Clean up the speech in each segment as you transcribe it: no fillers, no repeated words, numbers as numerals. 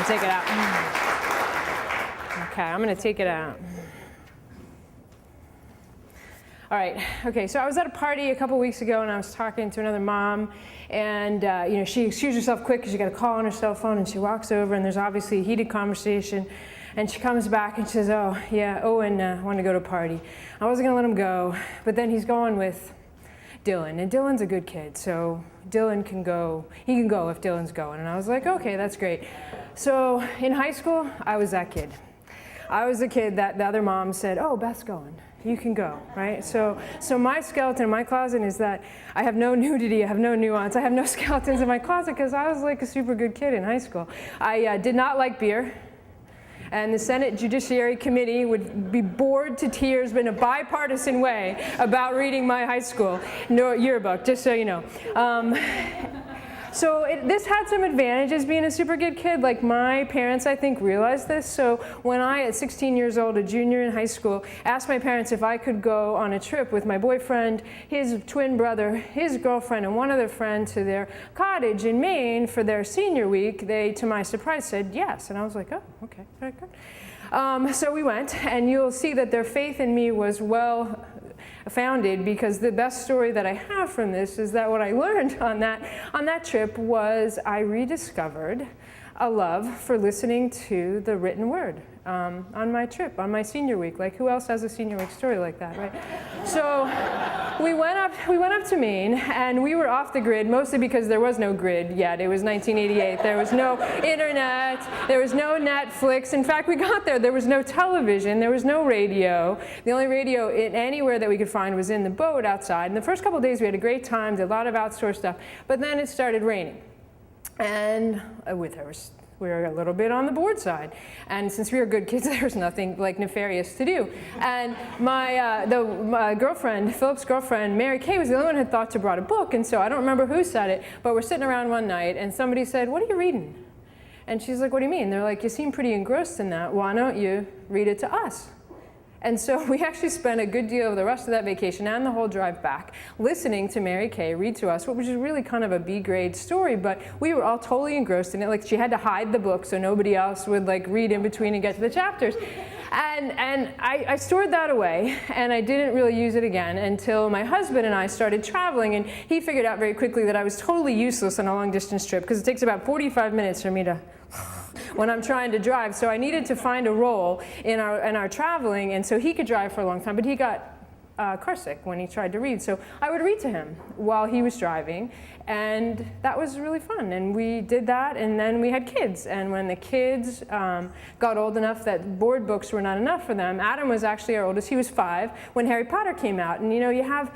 take it out. Okay, I'm going to take it out. All right, okay, so I was at a party a couple weeks ago and I was talking to another mom, and she excused herself quick because she got a call on her cell phone, and she walks over and there's obviously a heated conversation, and she comes back and she says, oh yeah, Owen wanted to go to a party. I wasn't gonna let him go, but then he's going with Dylan, and Dylan's a good kid, so Dylan can go, he can go if Dylan's going. And I was like, okay, that's great. So in high school, I was that kid. I was the kid that the other mom said, oh, Beth's going, you can go, right? So my skeleton in my closet is that I have no nudity, I have no nuance, I have no skeletons in my closet because I was like a super good kid in high school. I did not like beer. And the Senate Judiciary Committee would be bored to tears, but in a bipartisan way, about reading my high school yearbook, just so you know. So this had some advantages being a super good kid. Like, my parents, I think, realized this. So when I, at 16 years old, a junior in high school, asked my parents if I could go on a trip with my boyfriend, his twin brother, his girlfriend, and one other friend to their cottage in Maine for their senior week, they, to my surprise, said yes. And I was like, oh, okay, very good. So we went, and you'll see that their faith in me was well founded, because the best story that I have from this is that what I learned on that trip was I rediscovered a love for listening to the written word on my trip, on my senior week. Like, who else has a senior week story like that, right? So we went up to Maine, and we were off the grid, mostly because there was no grid yet. It was 1988. There was no internet. There was no Netflix. In fact, we got there was no television. There was no radio. The only radio anywhere that we could find was in the boat outside. And the first couple of days, we had a great time, did a lot of outdoor stuff. But then it started raining. And we were a little bit on the bored side. And since we were good kids, there was nothing like nefarious to do. And my girlfriend, Philip's girlfriend, Mary Kay, was the only one who had thought to brought a book. And so I don't remember who said it, but we're sitting around one night and somebody said, what are you reading? And she's like, what do you mean? They're like, you seem pretty engrossed in that. Why don't you read it to us? And so we actually spent a good deal of the rest of that vacation and the whole drive back listening to Mary Kay read to us, which is really kind of a B-grade story, but we were all totally engrossed in it. Like, she had to hide the book so nobody else would like read in between and get to the chapters. And I stored that away, and I didn't really use it again until my husband and I started traveling, and he figured out very quickly that I was totally useless on a long-distance trip, because it takes about 45 minutes for me to when I'm trying to drive. So I needed to find a role in our traveling, and so he could drive for a long time, but he got car sick when he tried to read. So I would read to him while he was driving, and that was really fun. And we did that, and then we had kids. And when the kids got old enough that board books were not enough for them, Adam was actually our oldest. He was 5 when Harry Potter came out. And we had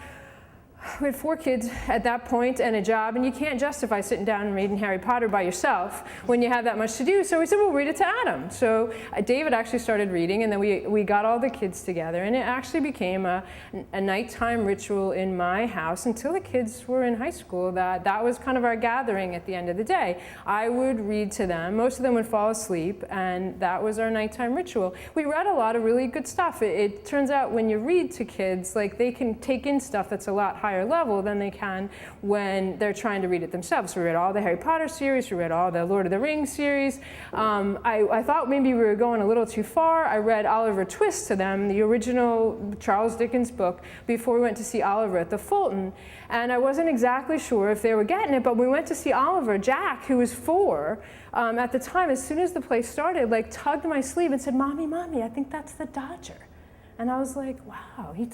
4 kids at that point and a job, and you can't justify sitting down and reading Harry Potter by yourself when you have that much to do. So we said, we'll read it to Adam. So David actually started reading, and then we got all the kids together, and it actually became a nighttime ritual in my house until the kids were in high school. That was kind of our gathering at the end of the day. I would read to them. Most of them would fall asleep, and that was our nighttime ritual. We read a lot of really good stuff. It turns out when you read to kids, like, they can take in stuff that's a lot higher level than they can when they're trying to read it themselves. We read all the Harry Potter series, we read all the Lord of the Rings series. I thought maybe we were going a little too far. I read Oliver Twist to them, the original Charles Dickens book, before we went to see Oliver at the Fulton. And I wasn't exactly sure if they were getting it, but we went to see Oliver. Jack, who was 4 at the time, as soon as the play started, like, tugged my sleeve and said, Mommy, I think that's the Dodger. And I was like, wow, he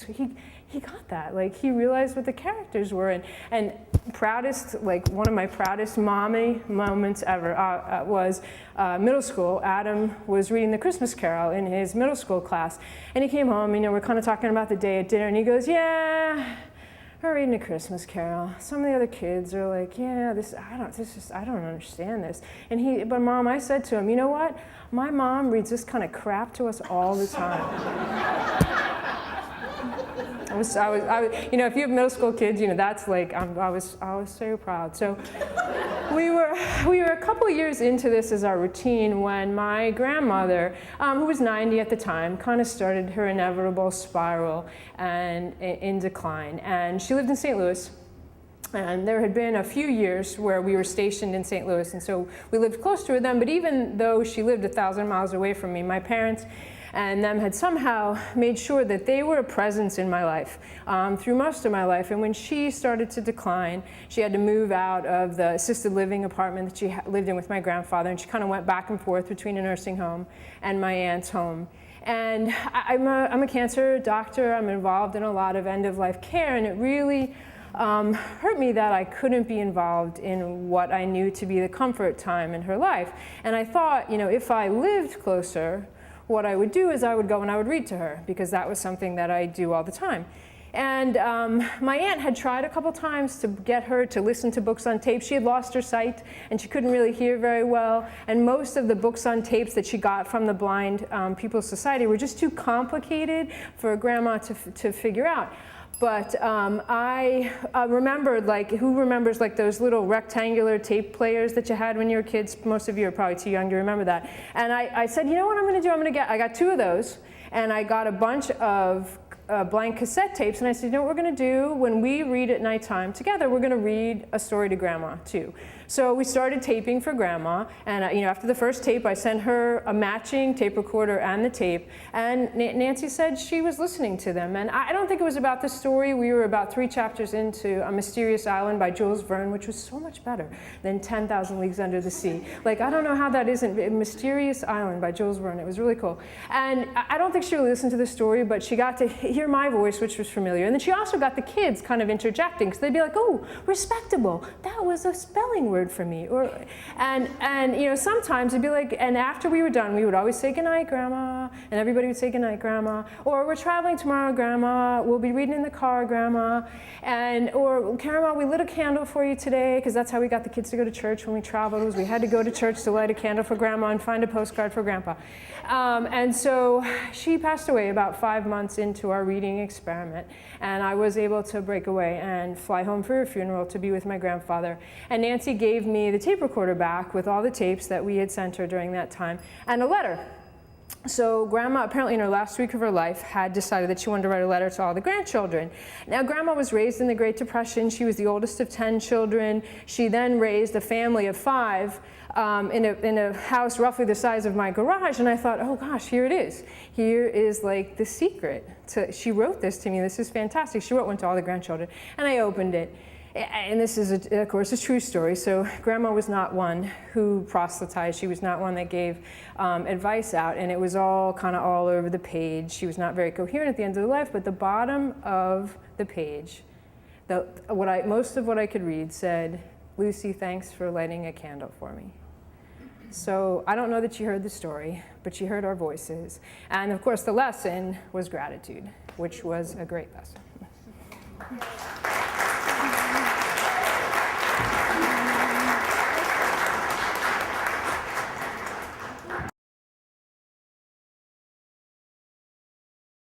got that. Like, he realized what the characters were. And proudest, like, one of my proudest mommy moments ever was middle school. Adam was reading the Christmas Carol in his middle school class. And he came home, we're kind of talking about the day at dinner, and he goes, yeah, we're reading a Christmas Carol. Some of the other kids are like, yeah, I don't understand this. But Mom, I said to him, you know what? My mom reads this kind of crap to us all the time. I was, if you have middle school kids, that's like, I was so proud. So we were a couple of years into this as our routine when my grandmother, who was 90 at the time, kind of started her inevitable spiral and in decline. And she lived in St. Louis. And there had been a few years where we were stationed in St. Louis, and so we lived close to her then, but even though she lived 1,000 miles away from me, my parents and them had somehow made sure that they were a presence in my life through most of my life. And when she started to decline, she had to move out of the assisted living apartment that she lived in with my grandfather, and she kind of went back and forth between a nursing home and my aunt's home. And I'm a cancer doctor. I'm involved in a lot of end-of-life care, and it really hurt me that I couldn't be involved in what I knew to be the comfort time in her life. And I thought, if I lived closer, what I would do is I would go and I would read to her, because that was something that I do all the time. And my aunt had tried a couple times to get her to listen to books on tape. She had lost her sight and she couldn't really hear very well. And most of the books on tapes that she got from the Blind People's Society were just too complicated for Grandma to figure out. But I remembered, who remembers those little rectangular tape players that you had when you were kids? Most of you are probably too young to remember that. And I said, you know what I'm going to do? I got 2 of those, and I got a bunch of blank cassette tapes, and I said, you know what we're going to do? When we read at nighttime together, we're going to read a story to Grandma too. So we started taping for Grandma, and after the first tape, I sent her a matching tape recorder and the tape, and Nancy said she was listening to them. And I don't think it was about the story. We were about 3 chapters into A Mysterious Island by Jules Verne, which was so much better than 10,000 Leagues Under the Sea. I don't know how that isn't A Mysterious Island by Jules Verne. It was really cool. And I don't think she really listened to the story, but she got to hear my voice, which was familiar. And then she also got the kids kind of interjecting, because they'd be like, oh, respectable. That was a spelling word for me. And sometimes it'd be like, and after we were done, we would always say goodnight, Grandma, and everybody would say goodnight, Grandma. Or we're traveling tomorrow, Grandma. We'll be reading in the car, Grandma. Or Grandma, we lit a candle for you today, because that's how we got the kids to go to church when we traveled, was we had to go to church to light a candle for Grandma and find a postcard for Grandpa. And so she passed away about 5 months into our reading experiment, and I was able to break away and fly home for her funeral to be with my grandfather. And Nancy gave me the tape recorder back with all the tapes that we had sent her during that time, and a letter. So Grandma, apparently in her last week of her life, had decided that she wanted to write a letter to all the grandchildren. Now, Grandma was raised in the Great Depression. She was the oldest of 10 children. She then raised a family of 5 in a house roughly the size of my garage. And I thought, oh gosh, here it is. Here is the secret. She wrote this to me. This is fantastic. She wrote one to all the grandchildren. And I opened it. And this is, of course, a true story. So Grandma was not one who proselytized. She was not one that gave advice out. And it was all kind of all over the page. She was not very coherent at the end of her life. But the bottom of the page, most of what I could read said, Lucy, thanks for lighting a candle for me. So I don't know that she heard the story, but she heard our voices. And of course, the lesson was gratitude, which was a great lesson.